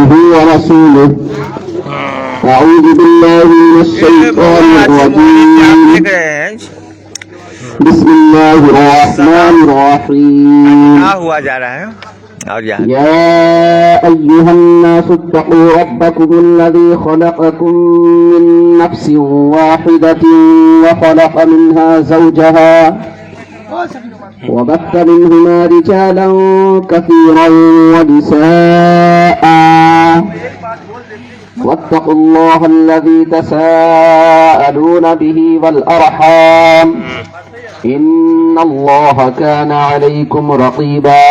عبده ورسوله أعوذ بالله من الشيطان الرجيم بسم الله الرحمن الرحيم يا أيها الناس اتقوا ربكم الذي خلقكم من نفس واحدة وخلق منها زوجها وبث منهما رجالا كثيرا ونساء واتقوا الله الذي تساءلون به والأرحام إن الله كان عليكم رقيبا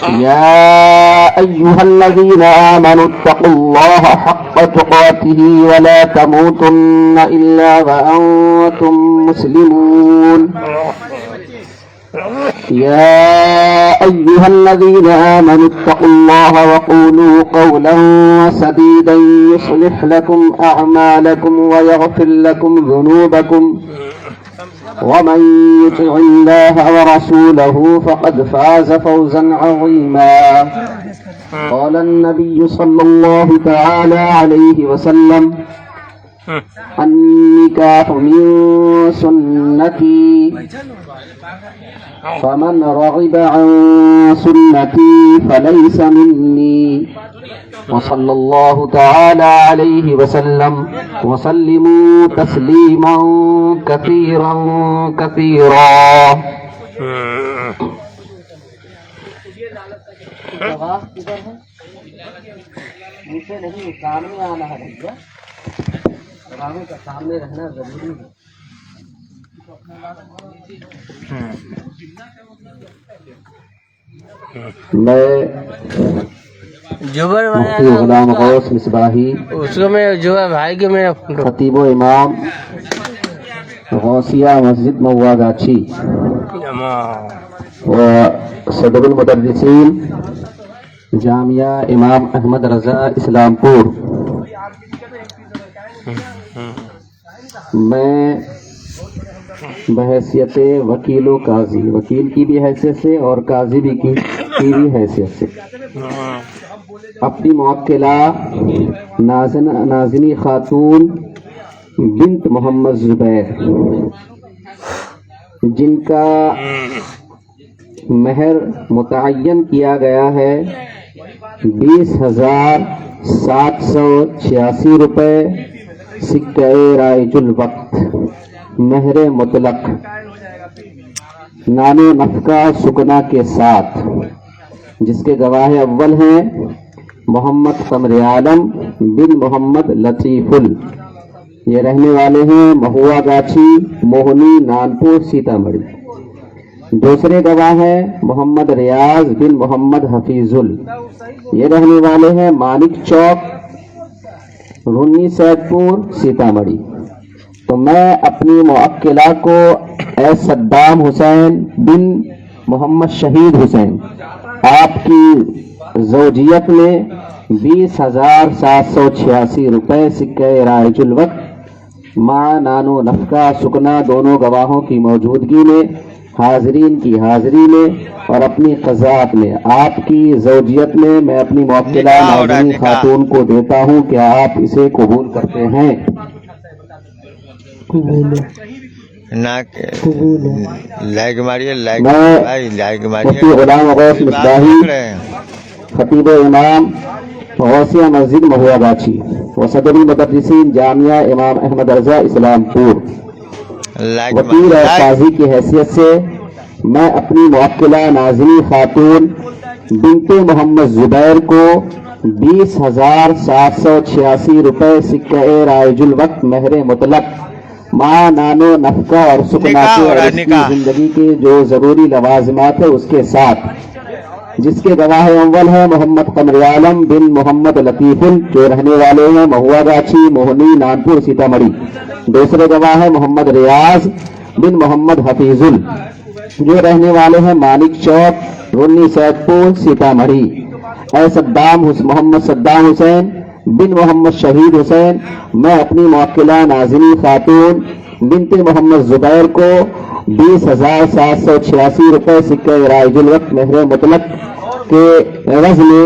يا أيها الذين آمنوا اتقوا الله حق تقاته ولا تموتن إلا وأنتم مسلمون يا أيها الذين آمنوا اتقوا الله وقولوا قولا سديدا يصلح لكم أعمالكم ويغفر لكم ذنوبكم ومن يطع الله ورسوله فقد فاز فوزا عظيما قال النبي صلى الله تعالى عليه وسلم النكاح من سنتي فمن رغب عن سنتي فليس مني وصلى الله تعالى عليه وسلم وسلموا تسليما كثيرا كثيرا سامنے رہنا ضروری ہے. میں مفتی غلام غوث مصباحی اس کو میں جو ہے بھائی کے میرا خطیب و امام غوثیہ مسجد موا گاچھی و صدر المدرسین جامعہ امام احمد رضا اسلام پور. میں بحیثیت وکیل و قاضی، وکیل کی بھی حیثیت سے اور قاضی بھی کی بھی حیثیت سے اپنی موکلہ نازنی خاتون بنت محمد زبیر جن کا مہر متعین کیا گیا ہے 20,786 روپے سکہ رائج الوقت مہر مطلق نان و نفقہ سکنا کے ساتھ، جس کے گواہ اول ہیں محمد قمر عالم بن محمد لطیف یہ رہنے والے ہیں مہوا گاچھی موہنی نانپور سیتامڑھی. دوسرے گواہ ہیں محمد ریاض بن محمد حفیظ یہ رہنے والے ہیں مانک چوک رونی سیدھ پور سیتامڑھی. تو میں اپنی موکلہ کو اے صدام حسین بن محمد شہید حسین آپ کی زوجیت میں 20,786 روپے سکہ رائج الوقت ماں نانو نفقہ سکنا دونوں گواہوں کی موجودگی میں حاضرین کی حاضری میں اور اپنی قضاعت میں آپ کی زوجیت میں میں اپنی موکلہ نازنین خاتون کو دیتا ہوں. کیا آپ اسے قبول کرتے ہیں؟ مفتی غلام غوث مصباحی خطیب امام غوثیہ مسجد مہوا گاچھی و صدر المدرسین جامعہ امام احمد رضا اسلام پور وکیل اور قاضی کی حیثیت سے میں اپنی موکلہ نازنی خاتون بنت محمد زبیر کو 20,786 روپے سکہ رائج الوقت مہر مطلق ماں نانو نفقہ اور سکنا کے اور اس کی زندگی کے جو ضروری لوازمات ہے اس کے ساتھ، جس کے گواہ اول ہے محمد قمر عالم بن محمد لطیف جو رہنے والے ہیں مہوا گاچھی موہنی نانپور سیتامڑھی. دوسرے گواہ ہے محمد ریاض بن محمد حفیظ جو رہنے والے ہیں مانک چوک رونی سیدھ پور سیتامڑھی. اے محمد صدام حسین بن محمد شہید حسین میں اپنی موکلہ نازنی خاتون بنت محمد زبیر کو 20,786 روپے سکہ رائج الوقت مہر مطلق کے عوض میں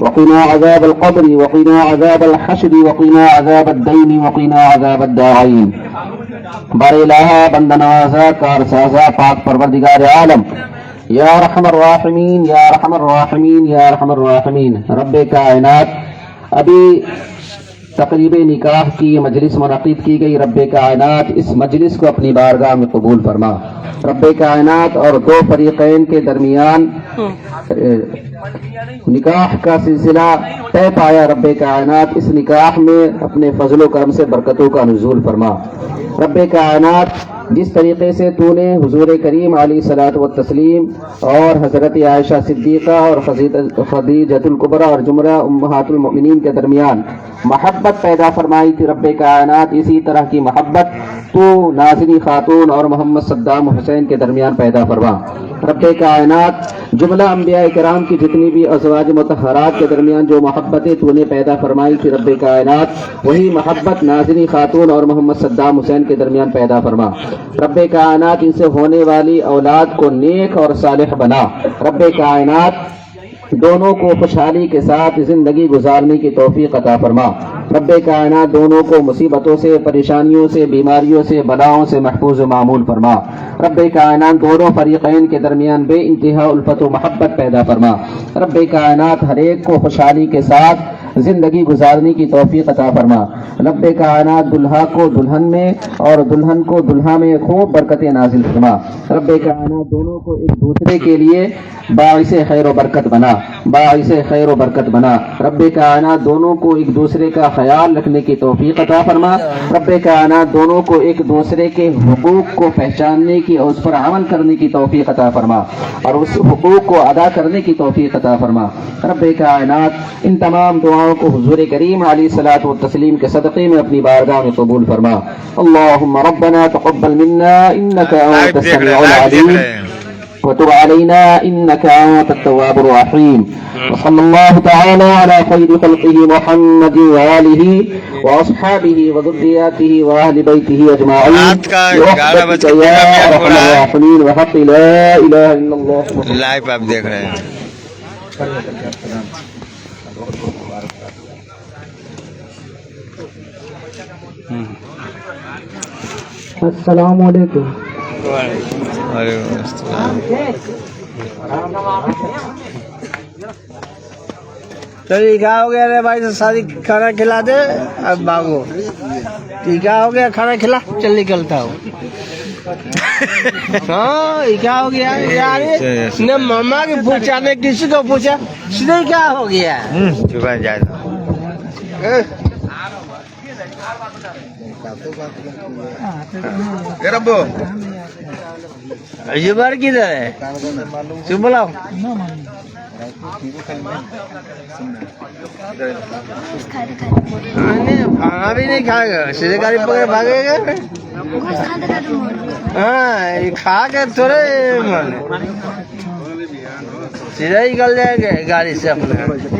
وقنا عذاب القبر وقنا عذاب الحشر وقنا عذاب الدين وقنا عذاب الدارين۔ بر الہ بند نوازا کارسازا پاک پروردگار عالم یا ارحم الراحمین یا ارحم الراحمین یا ارحم الراحمین۔ رب کائنات ابھی تقریب نکاح کی مجلس منعقد کی گئی، رب کائنات اس مجلس کو اپنی بارگاہ میں قبول فرما۔ رب کائنات اور دو فریقین کے درمیان نکاح کا سلسلہ طے پایا، رب کائنات اس نکاح میں اپنے فضل و کرم سے برکتوں کا نزول فرما۔ رب کائنات جس طریقے سے تو نے حضور کریم علیہ الصلوۃ والتسلیم اور حضرت عائشہ صدیقہ اور خدیجۃ الکبریٰ اور زمرہ امہات المؤمنین کے درمیان محبت پیدا فرمائی تھی، رب کائنات اسی طرح کی محبت تو نازنی خاتون اور محمد صدام حسین کے درمیان پیدا فرما۔ رب کائنات جملہ انبیاء کرام کی جتنی بھی ازواج مطہرات کے درمیان جو محبتیں تو نے پیدا فرمائی تھی، رب کائنات وہی محبت نازنی خاتون اور محمد صدام حسین کے درمیان پیدا فرما۔ رب کائنات ان سے ہونے والی اولاد کو نیک اور صالح بنا۔ رب کائنات دونوں کو خوشحالی کے ساتھ زندگی گزارنے کی توفیق عطا فرما۔ رب کائنات دونوں کو مصیبتوں سے، پریشانیوں سے، بیماریوں سے، بلاؤں سے محفوظ و معمول فرما۔ رب کائنات دونوں فریقین کے درمیان بے انتہا الفت و محبت پیدا فرما۔ رب کائنات ہر ایک کو خوشحالی کے ساتھ زندگی گزارنے کی توفیق عطا فرما۔ رب کائنات دلہا کو دلہن میں اور دلہن کو دلہا میں خوب برکتیں نازل فرما۔ رب کائنات دونوں کو ایک دوسرے کے لیے باعث خیر و برکت بنا، باعث خیر و برکت بنا۔ رب کائنات دونوں کو ایک دوسرے کا خیال رکھنے کی توفیق عطا فرما۔ رب کائنات دونوں کو ایک دوسرے کے حقوق کو پہچاننے کی اور اس پر عمل کرنے کی توفیق عطا فرما اور اس حقوق کو ادا کرنے کی توفیق عطا فرما۔ رب کائنات ان تمام دعاؤں کو حضور کریم علیہ الصلوۃ والتسلیم کے صدقے میں اپنی بارگاہ میں قبول فرما۔ اللهم ربنا تقبل منا انك انت السميع العليم وتب علينا انك انت التواب الرحيم، وصلى الله تعالى على خير خلقه محمد وآله واصحابه وذرياته واهل بيته اجمعين برحمتك يا ارحم الراحمين وحق لا اله الا الله۔ لائیو آپ دیکھ رہے ہیں۔ السلام علیکم۔ وعلیکم السلام۔ چلیے کیا ہو گیا رے بھائی سے شادی کھانا کھلا دے، اب بھاگو۔ کیا ہو گیا، کھانا کھلا، چل نکلتا ہوں۔ ہاں یہ کیا ہو گیا یار، نے ماما کی پوچھا نے کسی کو پوچھا، سیدھے کیا ہو گیا؟ چکا جائے جبر کدھر ہے؟ چپ بلاؤ۔ کھانا بھی نہیں کھائے گا، سیدھے گاڑی پکڑے بھاگے گا۔ ہاں یہ کھا کے تھوڑے سیدھا ہی نکل جائے گا گاڑی سے اپنے۔